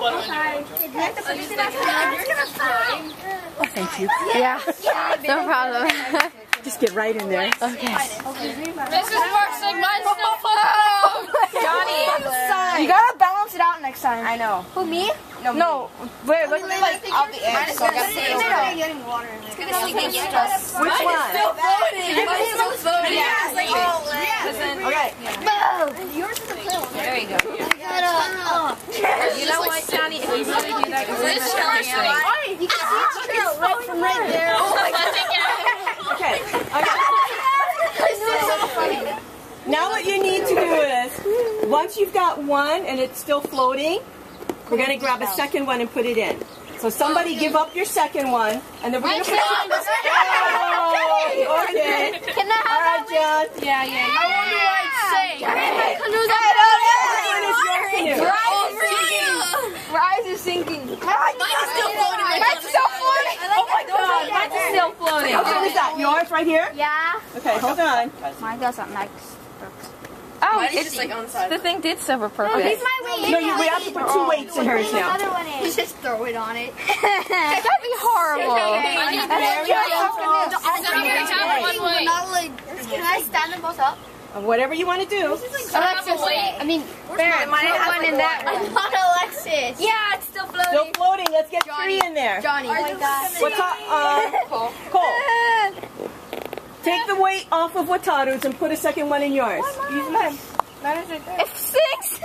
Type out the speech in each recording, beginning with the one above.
Oh, thank you. Yeah, no problem. Just get right in there. Okay. This is worse like mine's still floating. Johnny, you gotta balance it out next time. I know. Who, me? No. Wait, look like Out the edge. So getting water in there. Which one? Still floating. Mine's still floating. Yeah. Okay. Yours is the clear one. There you go. You know what, Johnny? If you really do that, you're This is You can see it's trail right from right there. Oh my god, Okay. Now what you need to do is, once you've got one and it's still floating, we're going to grab a second one and put it in. So somebody give up your second one, and then we're going to put it in. Oh, okay. Can I have All right, John. yeah. I wonder why it's safe. Rise is sinking. Mine's still floating. Mine's still floating. Oh my god, mine's still floating. Okay, what is that? Yours right here? Yeah. Okay, hold on. Mine doesn't like. Oh, Mine is just like on the side. the thing did serve a purpose. Leave my weight in. No, we have to put 2 weights in hers now. Another one in. Just throw it on it. That'd be horrible. Can I stand them both up? Whatever you want to do. Alexis, I mean, Barrett, put one in that one. I'm not Alexis. Yeah, it's still floating. Still floating. Let's get 3 in there. Johnny. Oh my God. What's up? Cole. Take the weight off of Wataru's and put a second one in yours. Use mine. Mine is right there. It's 6.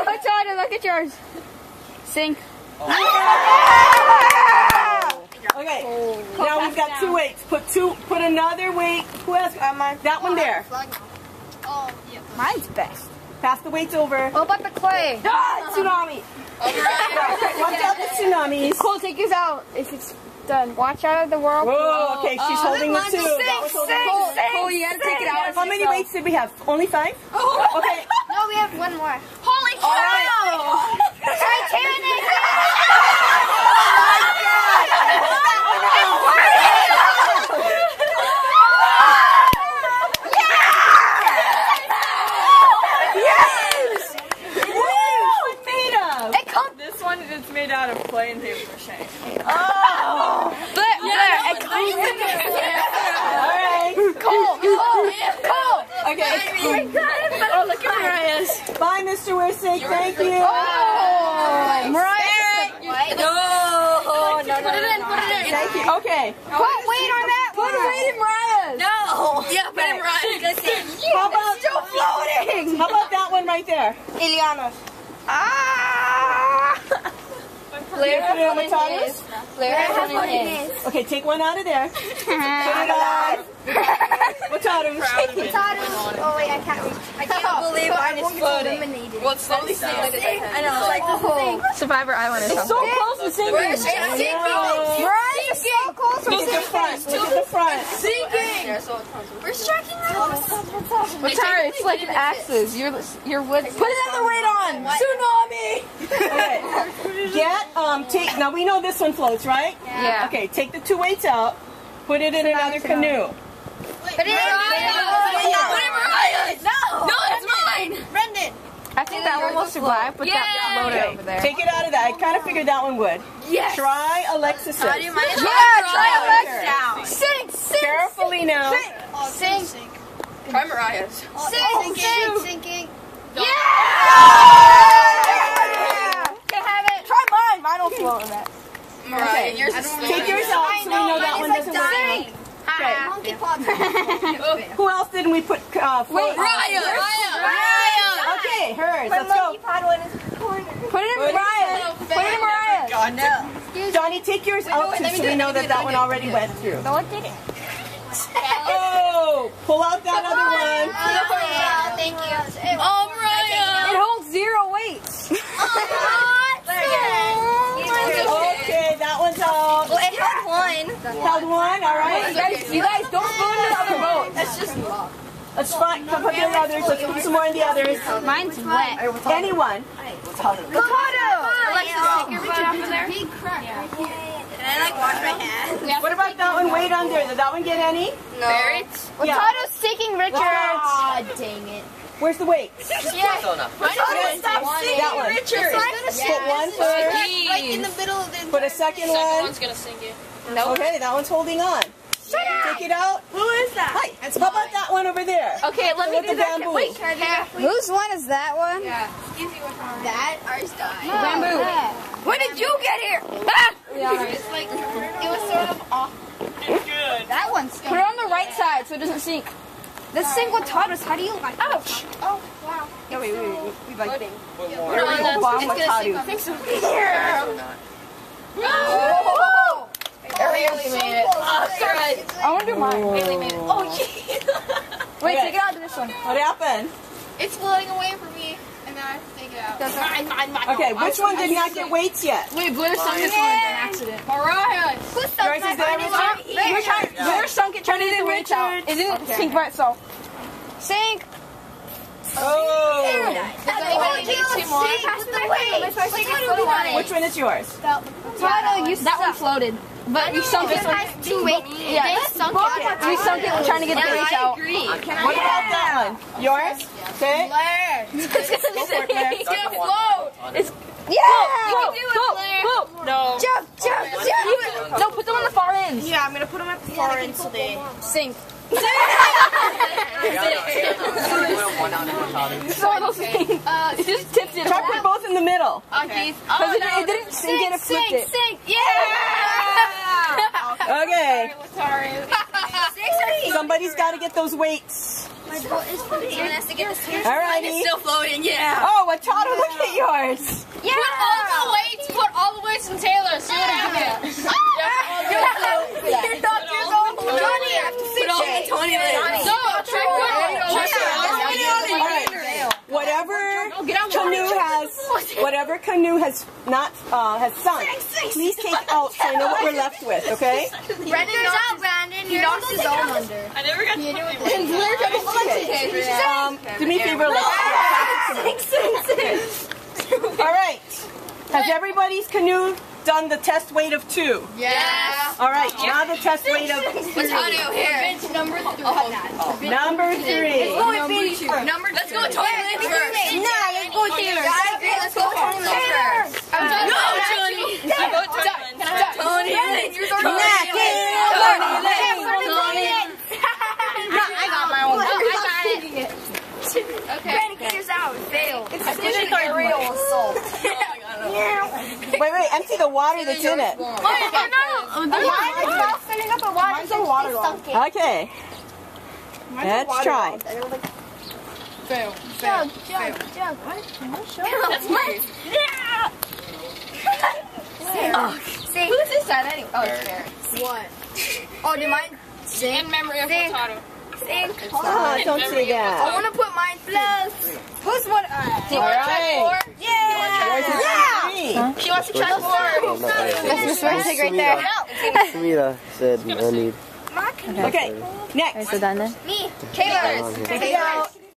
Wataru, look at yours. Sink. Okay. Now we've got 2 weights. Put another weight. Who has that one there? Oh, yeah. Mine's best. Pass the weights over. What about the clay? Tsunami. Watch out the tsunamis. Cole, take yours out if it's done. Watch out of the whirlpool. Whoa, okay, she's holding the 2. That was holding the 2. Cole, you gotta take it out. How many weights did we have? Only 5? Okay. No, we have one more. Holy cow! Titanic! This one is made out of clay and paper mache. Oh! Alright. Cole! Okay. Oh, look at Mariah's. Bye, Mr. Wisik. Thank you. Mariah! No. Put it in. Thank you. Okay. Put weight on that one. Put weight in Mariah's. No. Yeah, put it in Mariah's. Still floating. How about that one right there? Ileana's. Blair, put it on Wataru's? Okay, take one out of there. Put it on Wataru's. Oh wait, I can't reach. I can't believe mine is floating. Well, it's slowly sinking. I know. It's like Survivor Island is so close to sinking. We're sinking. Right? It's so close to Look at the front. Look at the front. Sinking. We're striking out. Wataru, it's like an axis. Your wood. Put another weight on. Tsunami. Okay. Take. Now we know this one floats, right? Yeah. Okay. Take the 2 weights out. Put it in another canoe. Put it in Mariah's. No, it's mine. Brendan. I think that one will survive, but that floated over there. Take it out of that. I kind of figured that one would. Yes. Try Alexis's. Try Alexis. Sink. Carefully now. Sink. Try Mariah's. Sinking. Yeah. Can have it. Try mine. Mine will float in that. Mariah, yours is Take yours out so we know that one doesn't work. Okay. Monkey pod. Who else didn't we put? Mariah. Okay, hers. Let's go. Pod one is corner. Put it in Mariah. Put it in Mariah. God, no. Johnny, take yours out too, so we know that one already went through. No one did it. Oh, pull out that other one. Thank you. Oh, Mariah. It holds 0 weights. Okay, that one's out. Well, it held one. Held one, all right. You guys don't go in the other boat. That's just Let's put the others. Let's put some more in the others. Mine's wet. Anyone. Potato. Alexis, take your butt off in there. Big crack. Can I like wash my hands? What about that one? Wait under. Did that one get any? No. Yeah. Potato's sinking, Richard. Ah, dang it. Where's the weight? Yeah. That one. Richard. Put one first. Right in the middle of the. Put a second Second one. one's gonna sink it. Okay, that one's holding on. Take it out. Who is that? Hi. How about that one over there? Okay, let me With do the that. bamboo. Wait, whose one is that one? Yeah. Easy one. That ours died. Bamboo. When did you get here? Ah! It's like it was sort of off. That one's. Put it on the right side so it doesn't sink. The sink with Taurus. How do you like? Ouch! Oh wow. Yeah, wait. We like. Where we go bomb with Tadu. Oh! Barely made it. I want to do mine. Barely made it. Oh yeah. Wait, take it out to this one. What happened? It's floating away from me, and now I have to take it out. Mine. Okay, which one did not get weights yet? Wait, Blair sunk this one by accident. Mariah. Who Yours stuck is my there, phone in Richard? here? Blair sunk it trying to get the weights out. It didn't sink by itself. Sink! Oh! Which one is yours? Tato, you that one floated. But you sunk it. They sunk it. We sunk it trying to get the weights out. What about that one? Yours? Okay. Go for it, Blair. It's gonna float. Yeah! Float. No. Jump! No, put them on the far ends. Yeah, I'm gonna put them at the far end so they. Sink. It just tipped it. Try put both in the middle. Okay. Because it didn't sink it, it flipped it. Yeah. Okay. Sorry. Somebody's got to get those weights. Alrighty. Still floating. Yeah. Oh, Watato, look at yours. Put all the weights in Taylor. See what happens. Whatever canoe has not has sunk, please take out so I know what we're left with. Okay. Brandon knocked Brandon. He knocked his own under. I never got to Do me a favor. All right. Has everybody's canoe done the test weight of 2? Yeah. All right. Now the test weight of 3. What's audio here? Number 3. Number 3. Let's go toilet first. Let's go Taylor. Let's go Taylor. No, Johnny. I go toilet. Tony. I got my own. I got it. Okay. Brandon, get yours out. Fail. It's a real assault. Wait, empty the water that's in it. It's filling up the water. Mine's a water. Okay. Let's try. Fail. Jug. That's mine. See. Who's this side anyway? Oh, it's fair. What? Oh, do mine sink? In memory of Potato. Sink. Don't say I that. want to put mine plus. Who's one? All right. Yeah. She wants to try 4. That's the first thing right there. Samira said no need. Okay. Next. So done then? Me. Taylor. Take it out.